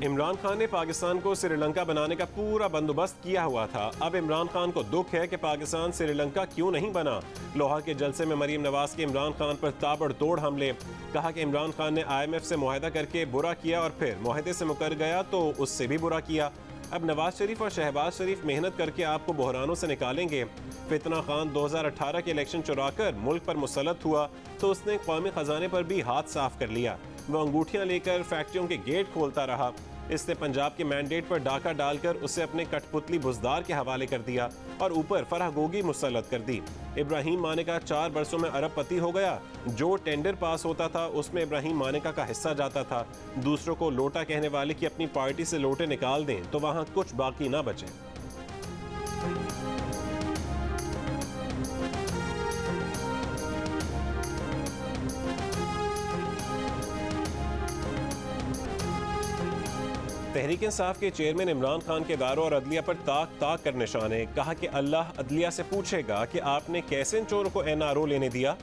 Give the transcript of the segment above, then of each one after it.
इमरान खान ने पाकिस्तान को श्रीलंका बनाने का पूरा बंदोबस्त किया हुआ था। अब इमरान खान को दुख है कि पाकिस्तान श्रीलंका क्यों नहीं बना। लोहा के जलसे में मरीम नवाज के इमरान खान पर ताबड़तोड़ हमले। कहा कि इमरान खान ने IMF से मुआहदा करके बुरा किया और फिर मुआहदे से मुकर गया तो उससे भी बुरा किया। अब नवाज शरीफ और शहबाज शरीफ मेहनत करके आपको बहरानों से निकालेंगे। फितना खान 2018 के इलेक्शन चुराकर मुल्क पर मुसल्लत हुआ तो उसने कौमी खजाने पर भी हाथ साफ कर लिया। वो अंगूठियां लेकर फैक्ट्रियों के गेट खोलता रहा। इसने पंजाब के मैंडेट पर डाका डालकर उसे अपने कठपुतली बुजदार के हवाले कर दिया और ऊपर फराह गोगी मुसल्लत कर दी। इब्राहिम मानेका 4 बरसों में अरबपति हो गया। जो टेंडर पास होता था उसमें इब्राहिम मानेका का हिस्सा जाता था। दूसरों को लोटा कहने वाले की अपनी पार्टी से लोटे निकाल दें तो वहां कुछ बाकी ना बचे। तहरीक इंसाफ के चेयरमैन इमरान खान के इदारों और अदलिया पर ताक ताक कर निशाने। कहा कि अल्लाह अदलिया से पूछेगा कि आपने कैसे इन चोरों को NRO लेने दिया।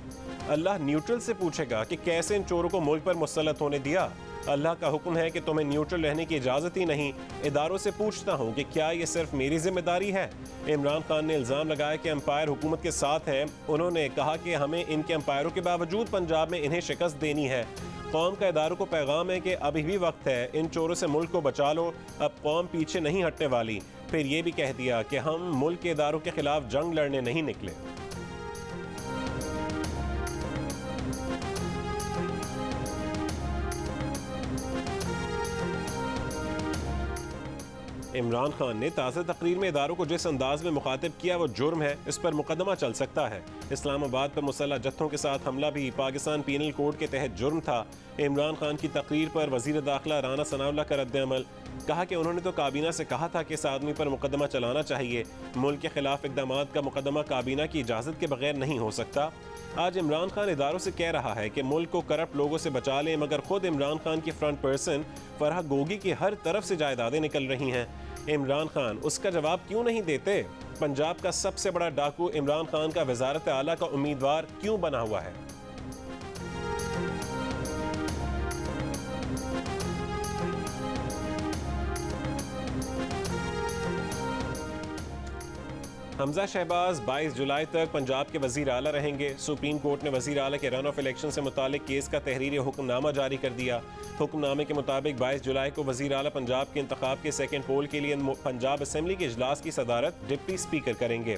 अल्लाह न्यूट्रल से पूछेगा कि कैसे इन चोरों को मुल्क पर मुसल्लत होने दिया। अल्लाह का हुक्म है कि तुम्हें न्यूट्रल रहने की इजाज़त ही नहीं। इदारों से पूछता हूँ कि क्या ये सिर्फ मेरी जिम्मेदारी है। इमरान खान ने इल्ज़ाम लगाया कि एम्पायर हुकूमत के साथ है। उन्होंने कहा कि हमें इनके एम्पायरों के बावजूद पंजाब में इन्हें शिकस्त देनी है। कौम का इदारों को पैगाम है कि अभी भी वक्त है, इन चोरों से मुल्क को बचा लो। अब कौम पीछे नहीं हटने वाली। फिर ये भी कह दिया कि हम मुल्क के इदारों के खिलाफ जंग लड़ने नहीं निकले। इमरान खान ने ताज़ा तकरीर में इदारों को जिस अंदाज में मुखातिब किया वो जुर्म है, इस पर मुकदमा चल सकता है। इस्लामाबाद पर मुसल्लह जत्थों के साथ हमला भी पाकिस्तान पीनल कोड के तहत जुर्म था। इमरान खान की तकरीर पर वज़ीर दाखिला राना सनाउल्लाह का रद्द-ए-अमल। कहा कि उन्होंने तो काबीना से कहा था कि इस आदमी पर मुकदमा चलाना चाहिए। मुल्क के खिलाफ इक़दाम का मुकदमा काबीना की इजाज़त के बगैर नहीं हो सकता। आज इमरान खान इदारों से कह रहा है कि मुल्क को करप्ट लोगों से बचा लें, मगर खुद इमरान खान की फ्रंट पर्सन फराह गोगी की हर तरफ से जायदादें निकल रही हैं। इमरान खान उसका जवाब क्यों नहीं देते। पंजाब का सबसे बड़ा डाकू इमरान खान का वज़ारत आला का उम्मीदवार क्यों बना हुआ है। हमजा शहबाज 22 जुलाई तक पंजाब के वज़ीर आला रहेंगे। सुप्रीम कोर्ट ने वज़ीर आला के रन ऑफ इलेक्शन से मुतालिक केस का तहरीरी हुक्मनामा जारी कर दिया। हुक्मनामे के मुताबिक 22 जुलाई को वज़ीर आला पंजाब के इंतखाब के सेकेंड पोल के लिए पंजाब असम्बली के इजलास की सदारत डिप्टी स्पीकर करेंगे।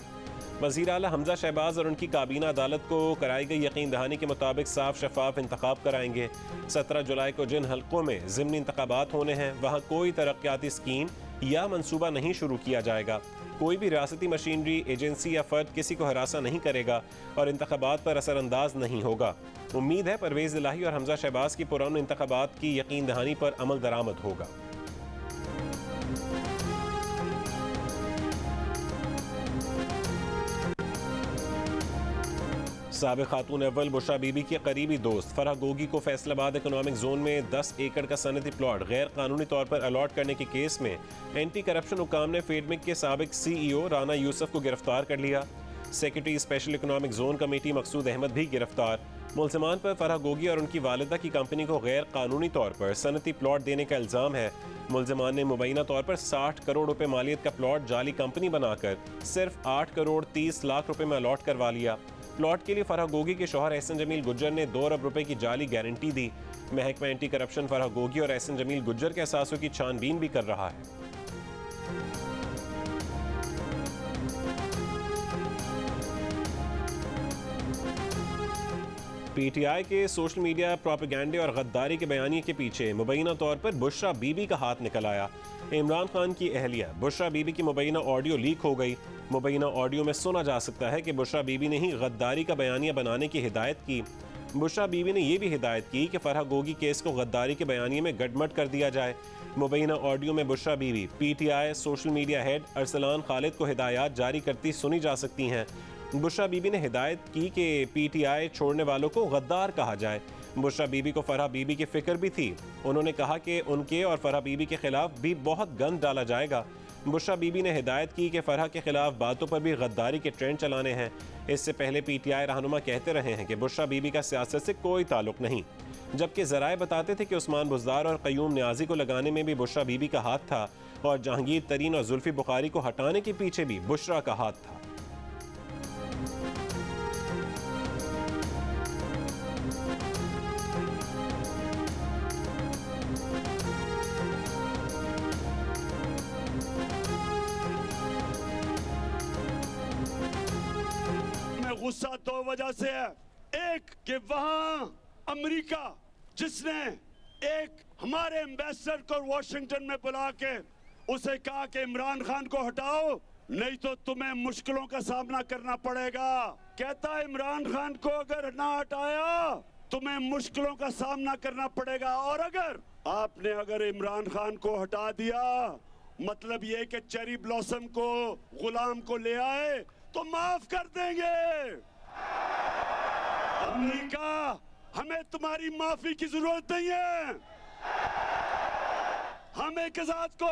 वज़ीर आला हमजा शहबाज और उनकी काबीना अदालत को कराई गई यकीन दहानी के मुताबिक साफ शफाफ इंतखाब कराएंगे। 17 जुलाई को जिन हल्कों में ज़िमनी इंतखाबात होने हैं वहाँ कोई तरक्याती स्कीम या मनसूबा नहीं शुरू किया जाएगा। कोई भी रियासती मशीनरी, एजेंसी या फर्द किसी को हरासा नहीं करेगा और इंतखाबात पर असरअंदाज नहीं होगा। उम्मीद है परवेज़ इलाही और हमजा शहबाज की पुराने इंतखाबात की यकीन दहानी पर अमल दरामद होगा। साबिक़ खातून अव्वल बुशरा बीबी के करीबी दोस्त फराह गोगी को फैसलाबाद इकोनॉमिक जोन में 10 एकड़ का सनती प्लॉट गैर कानूनी तौर पर अलॉट करने के केस में एंटी करप्शन हुकाम ने फेडमिक के साबिक़ CEO राना यूसुफ को गिरफ्तार कर लिया। Secretary special economic zone committee Maqsood Ahmed भी गिरफ्तार। मुल्ज़िमान पर फराह गोगी और उनकी वालिदा की कंपनी को गैर कानूनी तौर पर सनती प्लॉट देने का इल्ज़ाम है। मुल्ज़िमान ने मुबैना तौर पर 60 करोड़ रुपए मालियत का प्लॉट जाली कंपनी बनाकर सिर्फ 8 करोड़ 30 लाख रुपए में अलॉट करवा लिया। प्लॉट के लिए फराह गोगी के शौहर एहसन जमील गुज्जर ने 2 अरब रुपए की जाली गारंटी दी। महकमा एंटी करप्शन फराह गोगी और एहसन जमील गुज्जर के असासों की छानबीन भी कर रहा है। PTI के सोशल मीडिया प्रोपेगेंडे और गद्दारी के बयानिए के पीछे मुबैना तौर पर बुशरा बीबी का हाथ निकल आया। इमरान खान की अहलिया बुशरा बीबी की मुबैना ऑडियो लीक हो गई। मुबैना ऑडियो में सुना जा सकता है कि बुशरा बीबी ने ही गद्दारी का बयानिया बनाने की हिदायत की। बुशरा बीबी ने यह भी हिदायत की कि फराह गोगी केस को गद्दारी के बयानिए में गडमट कर दिया जाए। मुबैना ऑडियो में Bushra Bibi PTI social media head Arsalan Khalid को हिदायत जारी करती सुनी जा सकती हैं। बुशरा बीबी ने हिदायत की कि PTI छोड़ने वालों को गद्दार कहा जाए। बुशरा बीबी को फराह बीबी की फिक्र भी थी। उन्होंने कहा कि उनके और फराह बीबी के खिलाफ भी बहुत गंद डाला जाएगा। बुशरा बीबी ने हिदायत की कि फराह के खिलाफ बातों पर भी गद्दारी के ट्रेंड चलाने हैं। इससे पहले PTI रहनुमा कहते रहे हैं कि बुशरा बीबी का सियासत से कोई ताल्लुक नहीं। जबकि जराए बताते थे कि उस्मान बुज़दार और क़य्यूम न्याजी को लगाने में भी बुशरा बीबी का हाथ था और जहांगीर तरीन और जुल्फी बुखारी को हटाने के पीछे भी बुशरा का हाथ था। गुस्सा दो वजह से है। एक कि वहां अमेरिका जिसने एक हमारे एम्बेसडर को वॉशिंगटन में बुला के उसे कहा कि इमरान खान को हटाओ नहीं तो तुम्हें मुश्किलों का सामना करना पड़ेगा। कहता है इमरान खान को अगर ना हटाया तुम्हें मुश्किलों का सामना करना पड़ेगा, और अगर इमरान खान को हटा दिया मतलब ये कि चेरी ब्लॉसम को गुलाम को ले आए तो माफ कर देंगे। अमेरिका हमें तुम्हारी माफी की जरूरत नहीं है, हमें कजात को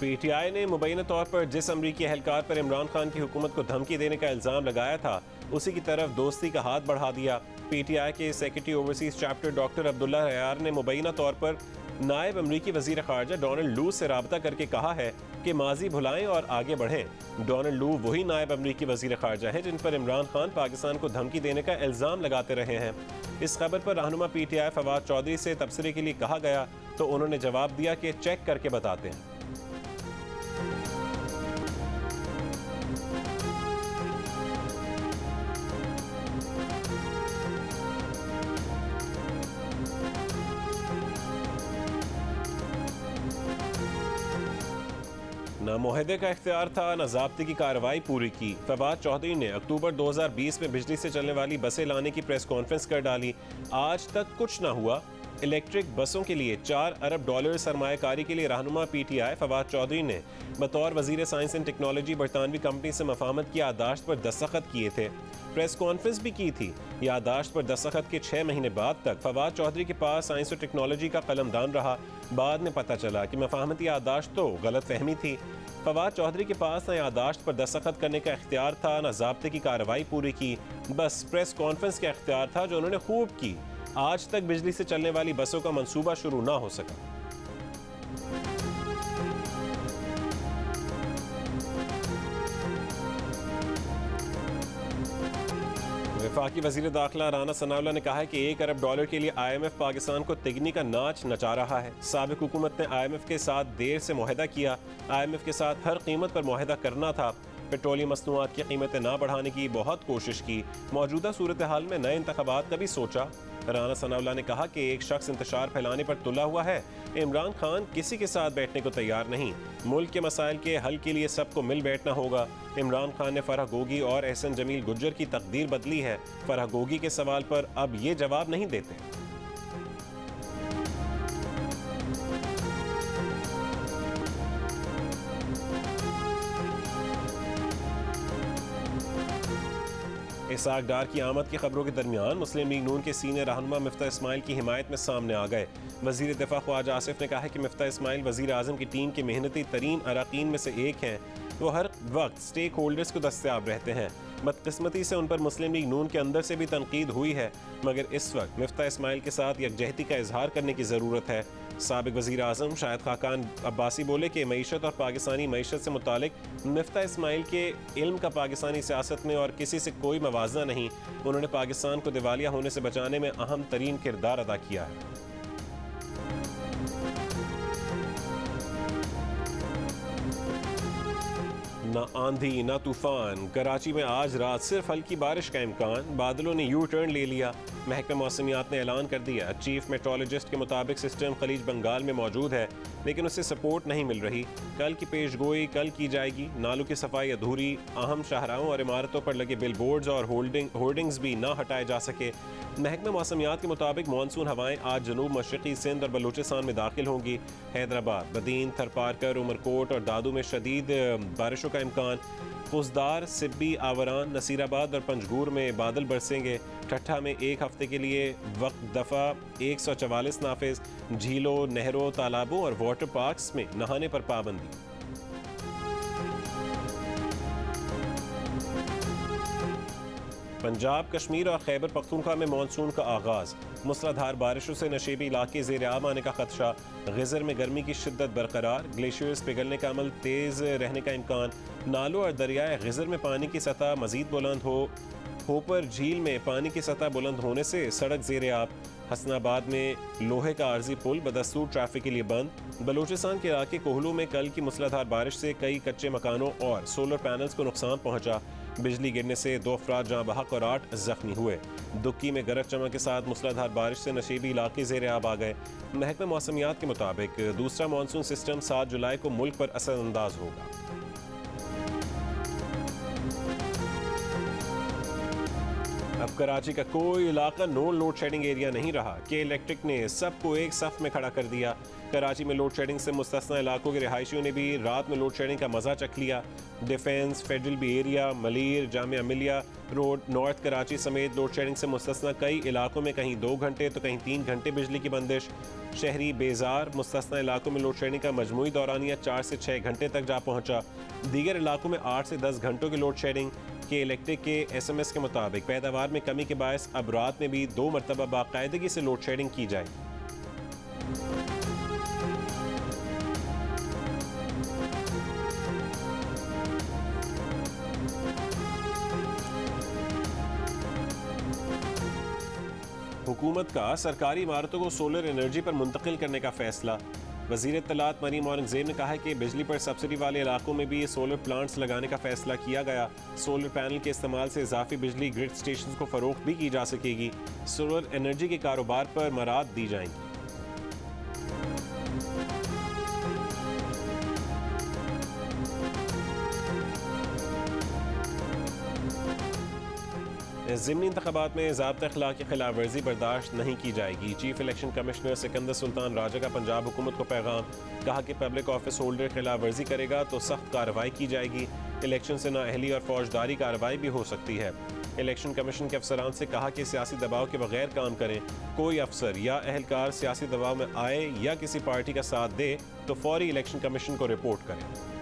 पीटीआई ने मुबैना तौर पर जिस अमरीकी एहलकार पर इमरान खान की हुकूमत को धमकी देने का इल्ज़ाम लगाया था उसी की तरफ दोस्ती का हाथ बढ़ा दिया। पीटीआई के secretary overseas chapter doctor Abdullah Riar ने मुबैना तौर पर नायब अमरीकी वजीर खारजा डोनाल्ड लू से राबता करके कहा है कि माजी भुलाएं और आगे बढ़ें। डोनाल्ड लू वही नायब अमरीकी वजीर खारजा हैं जिन पर इमरान खान पाकिस्तान को धमकी देने का इल्ज़ाम लगाते रहे हैं। इस खबर पर रहनुमा पीटीआई फवाद चौधरी से तबसरे के लिए कहा गया तो उन्होंने जवाब दिया कि चेक करके बताते हैं। न मुआहदे का इख्तियार था न ज़ाब्ते की कार्रवाई पूरी की। फवाद चौधरी ने अक्टूबर 2020 में बिजली से चलने वाली बसें लाने की प्रेस कॉन्फ्रेंस कर डाली। आज तक कुछ ना हुआ। इलेक्ट्रिक बसों के लिए $4 अरब सरमायाकारी के लिए रहनुमा पीटीआई फवाद चौधरी ने बतौर वजीर साइंस एंड टेक्नोलॉजी बरतानवी कंपनी से मफाहमत की याददाश्त पर दस्तखत किए थे। प्रेस कॉन्फ्रेंस भी की थी। याददाश्त पर दस्तखत के 6 महीने बाद तक फवाद चौधरी के पास साइंस और टेक्नोलॉजी का कलमदान रहा। बाद में पता चला कि मफाहमती याददाश्त तो गलत फहमी थी। फवाद चौधरी के पास न याददाश्त पर दस्तखत करने का इख्तियार था न ज़ाब्ते की कार्रवाई पूरी की, बस प्रेस कॉन्फ्रेंस का इख्तियार था जो उन्होंने खूब की। आज तक बिजली से चलने वाली बसों का मंसूबा शुरू ना हो सका। वफाकी वज़ीर दाखिला राना सनाउल्लाह ने कहा है कि $1 अरब के लिए IMF पाकिस्तान को तिगनी का नाच नचा रहा है। साबिक हुकूमत ने IMF के साथ देर से मुआहदा किया। IMF के साथ हर कीमत पर मुआहदा करना था। पेट्रोलियम मसनूआत की कीमतें ना बढ़ाने की बहुत कोशिश की। मौजूदा सूरत हाल में नए इंतखाबात का भी सोचा। राना सनाउल्लाह ने कहा कि एक शख्स इंतशार फैलाने पर तुला हुआ है। इमरान खान किसी के साथ बैठने को तैयार नहीं। मुल्क के मसाइल के हल के लिए सबको मिल बैठना होगा। इमरान खान ने फरह गोगी और एहसन जमील गुज्जर की तकदीर बदली है। फरह गोगी के सवाल पर अब ये जवाब नहीं देते। इसाक डार की आमद की खबरों के दरमियान मुस्लिम लीग नून के सीनियर रहनुमा मिफ्ता इस्माइल की हिमायत में सामने आ गए। वजीर दिफा ख्वाजा आसिफ ने कहा है कि मिफ्ता इस्माइल वजीर आजम की टीम के मेहनती तरीन अरकान में से एक हैं। वो हर वक्त स्टेक होल्डर्स को दस्तयाब रहते हैं। बदकिस्मती से उन पर मुस्लिम लीग नून के अंदर से भी तनकीद हुई है, मगर इस वक्त मिफ्ता इस्माइल के साथ यकजहती का इजहार करने की ज़रूरत है। साबिक वज़ीर आज़म शाहिद खाकान अब्बासी बोले कि मईशत और पाकिस्तानी मईशत से मुतालिक मिफ्ता इस्माइल के इल्म का पाकिस्तानी सियासत में और किसी से कोई मवाजना नहीं। उन्होंने पाकिस्तान को दिवालिया होने से बचाने में अहम तरीन किरदार अदा किया है। न आंधी न तूफान। कराची में आज रात सिर्फ हल्की बारिश का इम्कान। बादलों ने यू टर्न ले लिया। महकमा मौसमियात ने ऐलान कर दिया। चीफ मेट्रोलॉजिस्ट के मुताबिक सिस्टम खलीज बंगाल में मौजूद है, लेकिन उसे सपोर्ट नहीं मिल रही। कल की पेशगोई कल की जाएगी। नालों की सफाई अधूरी। अहम शाहराहों और इमारतों पर लगे बिलबोर्ड्स और होर्डिंग्स भी ना हटाए जा सके। महकमा मौसमियात के मुताबिक मानसून हवाएं आज जनूब मशरक़ी सिंध और बलूचिस्तान में दाखिल होंगी। हैदराबाद, बदीन, थरपारकर, उमरकोट और दादू में शदीद बारिशों का इम्कान। फुजदार, सिब्बी, आवरान, नसीराबाद और पंजगूर में बादल बरसेंगे। ठट्ठा में एक हफ्ते के लिए वक्त दफ़ा 144 नाफिज। झीलों, नहरों, तालाबों और वाटर पार्क्स में नहाने पर पाबंदी। पंजाब, कश्मीर और खैबर पख्तूनख्वा में मानसून का आगाज। मूसलाधार बारिशों से नशेबी इलाके ज़ेर आब आने का खदशा। गिज़र में गर्मी की शिद्दत बरकरार। ग्लेशियर्स पिघलने का अमल तेज़ रहने का इम्कान। नालों और दरियाए गिज़र में पानी की सतह मजीद बुलंद होपर झील में पानी की सतह बुलंद होने से सड़क ज़ेर आब। हसनाबाद में लोहे का आर्जी पुल बदस्तूर ट्रैफिक के लिए बंद। बलूचिस्तान के इलाके कोहलू में कल की मूसलाधार बारिश से कई कच्चे मकानों और सोलर पैनल्स को नुकसान पहुंचा। बिजली गिरने से 2 अफराद जाँ बहक और 8 जख्मी हुए। दुक्की में गरज चमक के साथ मूसलाधार बारिश से नशेबी इलाके ज़ेर आब आ गए। महकमा मौसमियात के मुताबिक दूसरा मानसून सिस्टम 7 जुलाई को मुल्क पर असरअंदाज होगा। अब कराची का कोई इलाका नो लोड शेडिंग एरिया नहीं रहा। के इलेक्ट्रिक ने सबको एक सफ में खड़ा कर दिया। कराची में लोड शेडिंग से मुस्तस्ना इलाकों के रिहायशियों ने भी रात में लोड शेडिंग का मजा चख लिया। Defence, Federal B Area, Malir, Jamia Millia Road, north Karachi समेत लोड शेडिंग से मुस्तस्ना कई इलाकों में कहीं 2 घंटे तो कहीं 3 घंटे बिजली की बंदिश। शहरी बेजार मुस्तस्ना इलाकों में लोड शेडिंग का मजमूई दौरानिया 4 से 6 घंटे तक जा पहुंचा। दीगर इलाकों में 8 से 10 घंटों की लोड शेडिंग। के इलेक्ट्रिक के SMS के मुताबिक पैदावार में कमी के बायस अब रात में भी 2 मरतबा बाकायदगी से लोड शेडिंग की जाए। हुकूमत का सरकारी इमारतों को सोलर एनर्जी पर मुंतकिल करने का फैसला। वज़ीर इत्तलात मरीम औरंगज़ेब ने कहा है कि बिजली पर सब्सिडी वाले इलाकों में भी सोलर प्लांट्स लगाने का फैसला किया गया। सोलर पैनल के इस्तेमाल से इजाफी बिजली ग्रिड स्टेशन को फ़रोख्त भी की जा सकेगी। सोलर एनर्जी के कारोबार पर मराद दी जाएंगी। ज़िमनी इंतख़ाबात में ज़ाब्ता अख़लाक़ की खिलाफ वर्जी बर्दाश्त नहीं की जाएगी। Chief election commissioner Sikandar Sultan Raja का पंजाब हुकूमत को पैगाम। कहा कि पब्लिक ऑफिस होल्डर खिलाफ वर्जी करेगा तो सख्त कार्रवाई की जाएगी। इलेक्शन से नाअहली और फौजदारी कार्रवाई भी हो सकती है। इलेक्शन कमीशन के अफसरान से कहा कि सियासी दबाव के बगैर काम करें। कोई अफसर या अहलकार सियासी दबाव में आए या किसी पार्टी का साथ दे तो फौरी इलेक्शन कमीशन को रिपोर्ट करें।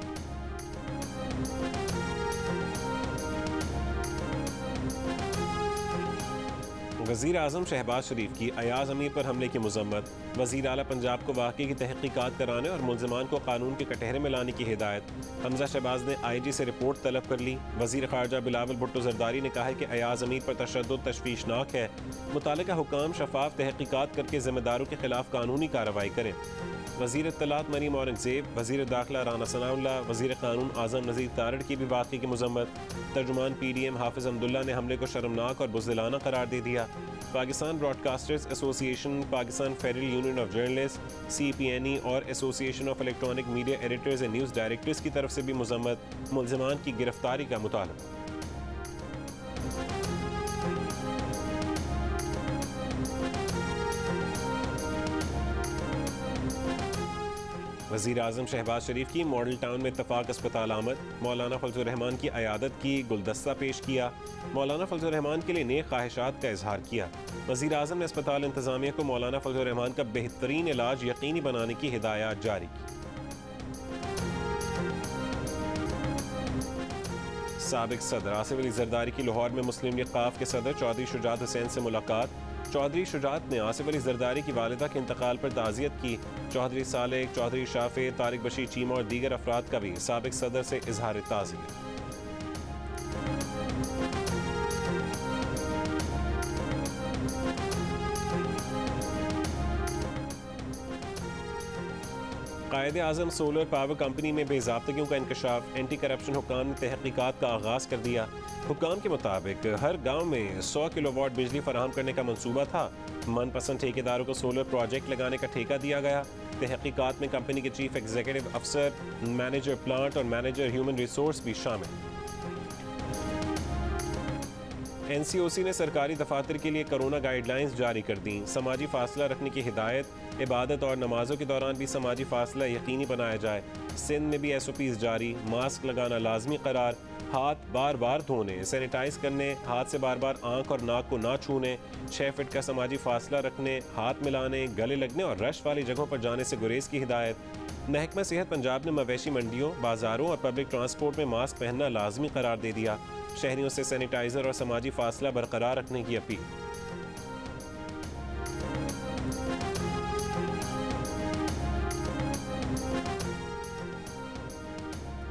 वज़ीर आज़म शहबाज शरीफ की अयाज अमीर पर हमले की मज़म्मत। वज़ीर आला पंजाब को वाक़े की तहक़ीक़ात कराने और मुल्ज़िमान को कानून के कटहरे में लाने की हिदायत। हमजा शहबाज ने IG से रिपोर्ट तलब कर ली। वज़ीर ख़ारजा बिलावल भुट्टो ज़रदारी ने कहा है कि अयाज अमीर पर तशद्दुद तशवीशनाक है। मुतालिका हुकाम शफ़ाफ तहक़ीक़ात करके ज़िम्मेदारों के खिलाफ कानूनी कार्रवाई करें। वज़ीर इत्तलात मरीम औरंगज़ेब, वज़ीर दाखिला राना सनाउल्लाह, वज़ीर क़ानून आज़म नज़ीर तारड़ की भी वाक़े की मज़म्मत। तर्जुमान PDM हाफिज़ अब्दुल्ला ने हमले को शर्मनाक और बुज़दिलाना करार दे दिया। Pakistan broadcasters association, Pakistan federal union of journalist CPNE और association of electronic media editors and news directors की तरफ से भी मज़म्मत। मुल्ज़िमान की गिरफ्तारी का मुतालबा। वज़ीर आज़म शहबाज शरीफ की मॉडल टाउन में इत्तफाक अस्पताल आमद। मौलाना फजलुर रहमान की अयादत की, गुलदस्ता पेश किया। मौलाना फजलुर रहमान के लिए नेक ख्वाहिशात का इजहार किया। वज़ीर आज़म ने अस्पताल इंतज़ामिया को मौलाना फजलुर रहमान का बेहतरीन इलाज यकीनी बनाने की हिदायत जारी की। साबिक सदर आसिफ अली जरदारी की लाहौर में मुस्लिम लीग क़ाफ के सदर चौधरी शुजात हुसैन से मुलाकात। चौधरी शुजात ने आसिफ अली जरदारी की वालिदा के इंतकाल पर ताज़ियत की। चौधरी सालेक, चौधरी शाफे, तारिक बशीर चीमा और दीगर अफराद का भी साबिक सदर से इजहार ताज़ियत। कायदे आज़म सोलर पावर कंपनी में बेज़ाब्तगियों का इंकशाफ। एंटी करप्शन हुकाम ने तहक़ीक़ात का आगाज़ कर दिया। हुकाम के मुताबिक हर गांव में 100 किलोवाट बिजली फराहम करने का मंसूबा था। मनपसंद ठेकेदारों को सोलर प्रोजेक्ट लगाने का ठेका दिया गया। तहक़ीक़ात में कंपनी के चीफ एग्जीक्यूटिव अफसर, मैनेजर प्लांट और मैनेजर ह्यूमन रिसोर्स भी शामिल। NCOC ने सरकारी दफातर के लिए कोरोना गाइडलाइंस जारी कर दी। समाजी फासला रखने की हिदायत। इबादत और नमाजों के दौरान भी समाजी फासला यकीनी बनाया जाए। सिंध में भी SOPs जारी। मास्क लगाना लाजमी करार। हाथ बार बार धोने, सैनिटाइज करने, हाथ से बार बार आंख और नाक को ना छूने, 6 फीट का समाजी फासला रखने, हाथ मिलाने, गले लगने और रश वाली जगहों पर जाने से गुरेज की हिदायत। महकमा सेहत पंजाब ने मवेशी मंडियों, बाजारों और पब्लिक ट्रांसपोर्ट में मास्क पहनना लाजमी करार दे दिया। शहरियों से सैनिटाइजर और समाजी फासला बरकरार रखने की अपील।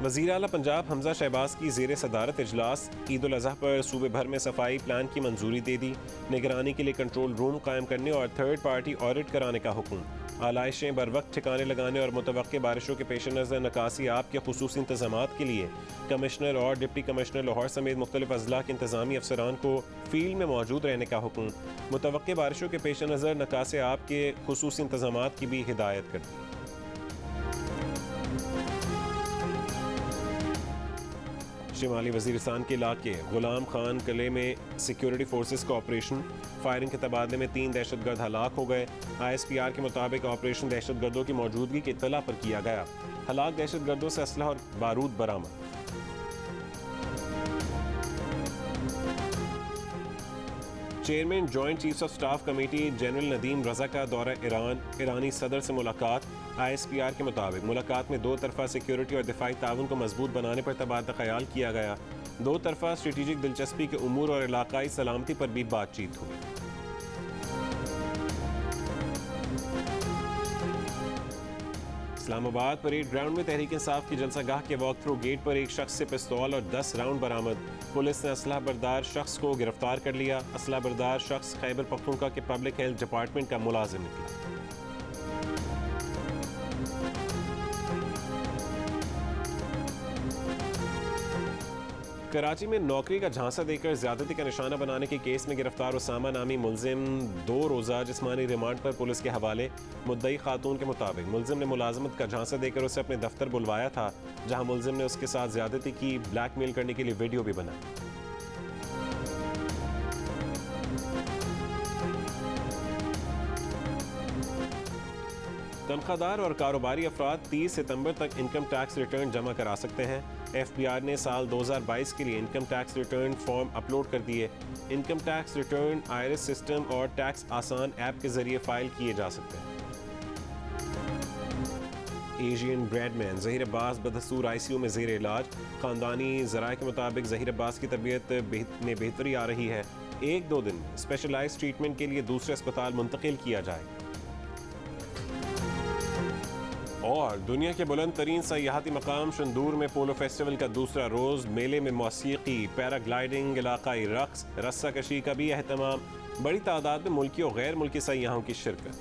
वज़ीर आला पंजाब हमजा शहबाज की ज़ेर सदारत इजलास। ईद उल अज़हा पर सूबे भर में सफाई प्लान की मंजूरी दे दी। निगरानी के लिए कंट्रोल रूम कायम करने और थर्ड पार्टी ऑडिट कराने का हुक्म। आलाइशें बर वक्त ठिकाने लगाने और मुतवक्के बारिशों के पेश नज़र नकासी आप के खुसूसी इंतजामात के लिए कमिश्नर और डिप्टी कमिश्नर लाहौर समेत मुख्तलिफ अजला के इंतजामी अफसरान को फील्ड में मौजूद रहने का हुक्म। मुतवक्के बारिशों के पेश नज़र नकासी आप के खुसूसी इंतजामात की भी हिदायत कर दी। शिमाली वजीरिस्तान के इलाके गुलाम खान किले में सिक्योरिटी फोर्सेस का ऑपरेशन। फायरिंग के तबादले में 3 दहशतगर्द हलाक हो गए। ISPR के मुताबिक ऑपरेशन दहशतगर्दों की मौजूदगी की इत्तला पर किया गया। हलाक दहशतगर्दों से असलहा और बारूद बरामद। Chairman joint chiefs of staff committee general Nadeem Raza का दौरा ईरानी सदर से मुलाकात। ISPR के मुताबिक मुलाकात में 2 तरफा सिक्योरिटी और दिफाई ताउन को मजबूत बनाने पर तबादला ख्याल किया गया। 2 तरफा स्ट्रेटेजिक दिलचस्पी के उमूर और इलाकाई सलामती पर भी बातचीत हुई। इस्लामाबाद परेड ग्राउंड में तहरीक इंसाफ की जलसागाह के वॉक थ्रू गेट पर एक शख्स से पिस्तौल और 10 राउंड बरामद। पुलिस ने असलहा बरदार शख्स को गिरफ्तार कर लिया। असलहा बरदार शख्स खैबर पख्तूनख्वा के पब्लिक हेल्थ डिपार्टमेंट का मुलाजिम निकला। कराची में नौकरी का झांसा देकर ज्यादती का निशाना बनाने के केस में गिरफ्तार उसामा नामी मुलजिम 2 रोज़ा जिस्मानी रिमांड पर पुलिस के हवाले। मुद्दई खातून के मुताबिक मुलजिम ने मुलाजमत का झांसा देकर उसे अपने दफ्तर बुलवाया था, जहां मुलजिम ने उसके साथ ज्यादती की। ब्लैकमेल करने के लिए वीडियो भी बना। तनख्वाहदार और कारोबारी अफराद 30 सितंबर तक इनकम टैक्स रिटर्न जमा करा सकते हैं। FBR ने साल 2022 के लिए income tax return form upload कर दिए। Income tax return IRIS system और टैक्स आसान ऐप के जरिए फाइल किए जा सकते हैं। एशियन ब्रेडमैन ज़हीर अब्बास बदस्तूर ICU में ज़ेर इलाज। ख़ानदानी ज़राए के मुताबिक ज़हीर अब्बास की तबीयत में बेहतरी आ रही है। 1-2 दिन में स्पेशलाइज्ड ट्रीटमेंट के लिए दूसरे अस्पताल मुंतकिल किया जाए। और दुनिया के बुलंद तरीन सयाहती मकाम शंदूर में पोलो फेस्टिवल का दूसरा रोज़। मेले में मौसीकी, पैराग्लाइडिंग, इलाकाई रक्स, रस्सा कशी का भी एहतमाम। बड़ी तादाद में मुल्की और गैर मुल्की सयाहों की शिरकत।